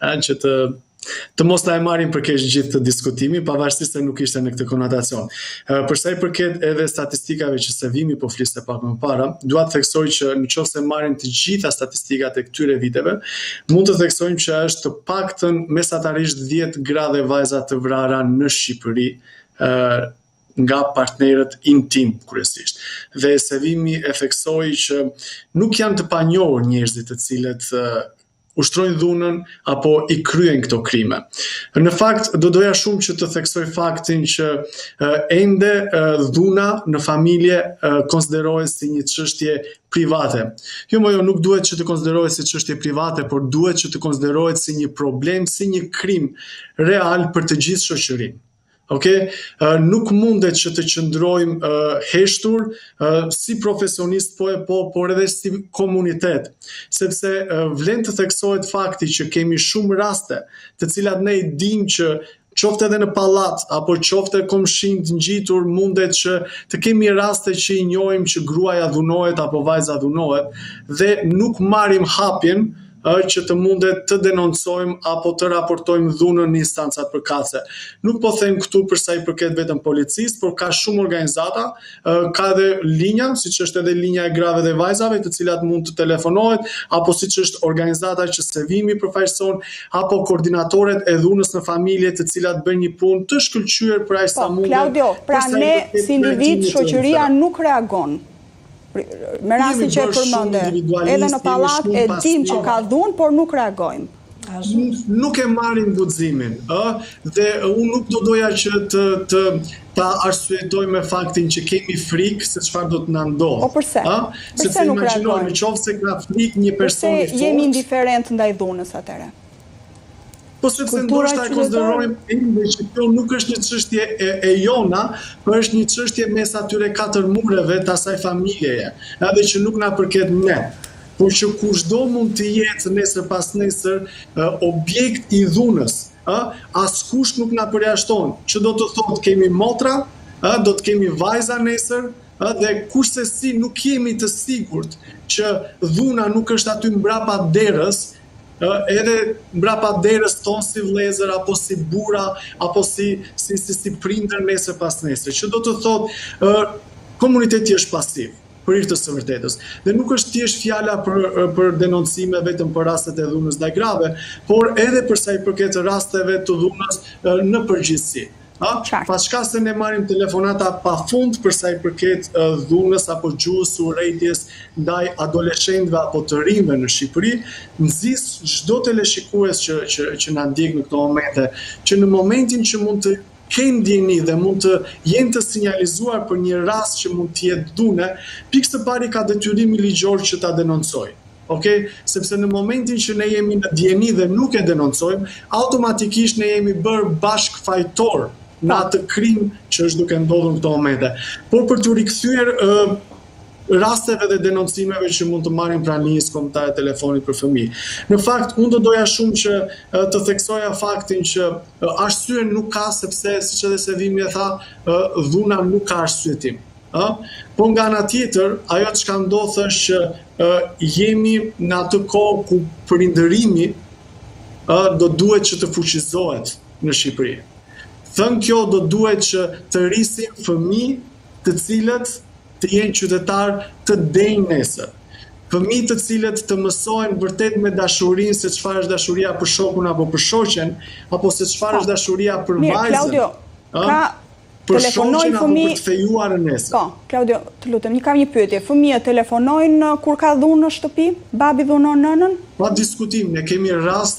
që të mos ta e marrin për keq gjithë të diskutimi, pavarësisht se nuk ishte në këtë konotacion. Për sa i përket edhe statistikave që Sevimi po fliste pak më para, dua të theksoj që nëse marrim të gjitha statistikat e këtyre viteve, mund të theksojmë që është të paktën mesatarisht 10 gra dhe vajza të vrara në Shqipëri nga partnerët intim kryesisht. Dhe Sevimi e theksoi që nuk janë të panjohur njerëzit të cilët ushtrojnë dhunën apo i kryen këto krime. Në fakt, do doja shumë që të theksoj faktin që ende dhuna në familje konsiderohet si një çështje private. Jo, nuk duhet që të konsiderohet si çështje private, por duhet që të konsiderohet si një problem, si një krim real për të gjithë shoqërinë. Nuk mundet që të qëndrojmë heshtur si profesionist por edhe si komunitet, sepse vlen të theksohet fakti që kemi shumë raste të cilat ne i dim që qoftë edhe në pallat apo qoftë komshin të ngjitur, mundet që të kemi raste që i njohim që gruaja dhunohet apo vajza dhunohet dhe nuk marrim hapjen që të mundet të denoncojmë apo të raportojmë dhunën në instancat përkatëse. Nuk po them këtu për sa i përket vetëm policisë, por ka shumë organizata, ka edhe linja, siç është edhe linja e grave dhe vajzave, të cilat mund të telefonohet, apo siç është organizata që Sevimi përfaqëson, apo koordinatoret e dhunës në familje, të cilat bëjnë një punë të shkëlqyer për aq sa mundet. Claudio, pra ne si individ, shoqëria nuk reagon. Me rastin që e përmende, edhe në pallat e dim që ka dhunë, por nuk reagojmë. Nuk e marrim guximin, dhe unë nuk do doja që ta arsyetoj me faktin që kemi frikë se çfarë do të na ndodhë. Po përse? Përse nuk reagojmë? Nëse ka frikë një person i fortë. Përse jemi indiferent ndaj dhunës atëherë? Po sepse ndoshta e konsiderojmë ende që kjo nuk është një çështje e jona, por është një çështje mes atyre 4 mureve të asaj familjeje, edhe që nuk na përket ne, por që kushdo mund të jetë nesër pas nesër objekt i dhunës. Askush nuk na përjashton, që do të thotë kemi motra, do të kemi vajza nesër, dhe kurse nuk jemi të sigurt që dhuna nuk është aty mbrapa derës, edhe mbrapa derës tonë si vëllezër apo si burra apo si prindër nesër pas nesër, që do të thotë komuniteti është pasiv për hir të së vërtetës. Dhe nuk është thjesht fjala për denoncime vetëm për rastet e dhunës ndaj grave, por edhe për sa i përket rasteve të dhunës në përgjithësi. Paska se ne marrim telefonata pafund për sa i përket dhunës apo gjuhës së urrejtjes ndaj adoleshentëve apo të rinjve në Shqipëri, nxis çdo teleshikues që na ndjek në këto momente, që në momentin që mund të kenë ndjeni dhe mund të jenë të sinjalizuar për një rast që mund të jetë dhune, pikë së pari ka detyrimin ligjor që ta denoncojë. Sepse në momentin që ne jemi në ndjeni dhe nuk e denoncojmë, automatikisht ne jemi bërë bashkëfajtor në atë krim që është duke ndodhur në këto momente. Por për të rikthyer rasteve dhe denoncimeve që mund të marrin pranë linjës kombëtare telefonit për fëmijë. Në fakt, unë do doja shumë që të theksoja faktin që arsye nuk ka, sepse siç edhe Sevimi e tha, dhuna nuk ka arsyetim. Po nga ana tjetër, ajo çka ndodh është që jemi në atë kohë ku prindërimi do duhet që të fuqizohet në Shqipëri. Thënë kjo, do duhet që të rrisim fëmijë të cilët të jenë qytetarë të denjë nesër. Fëmijë të cilët të mësojnë vërtet me dashurinë se çfarë është dashuria për shokun apo për shoqen, apo se çfarë është dashuria për vajzën. Claudio, për shoqen apo për të fejuar nesër. Po, Claudio, të lutem, kam një pyetje. Fëmijët telefonojnë kur ka dhunë në shtëpi? Babi dhunon nënën? Pa diskutim, ne kemi raste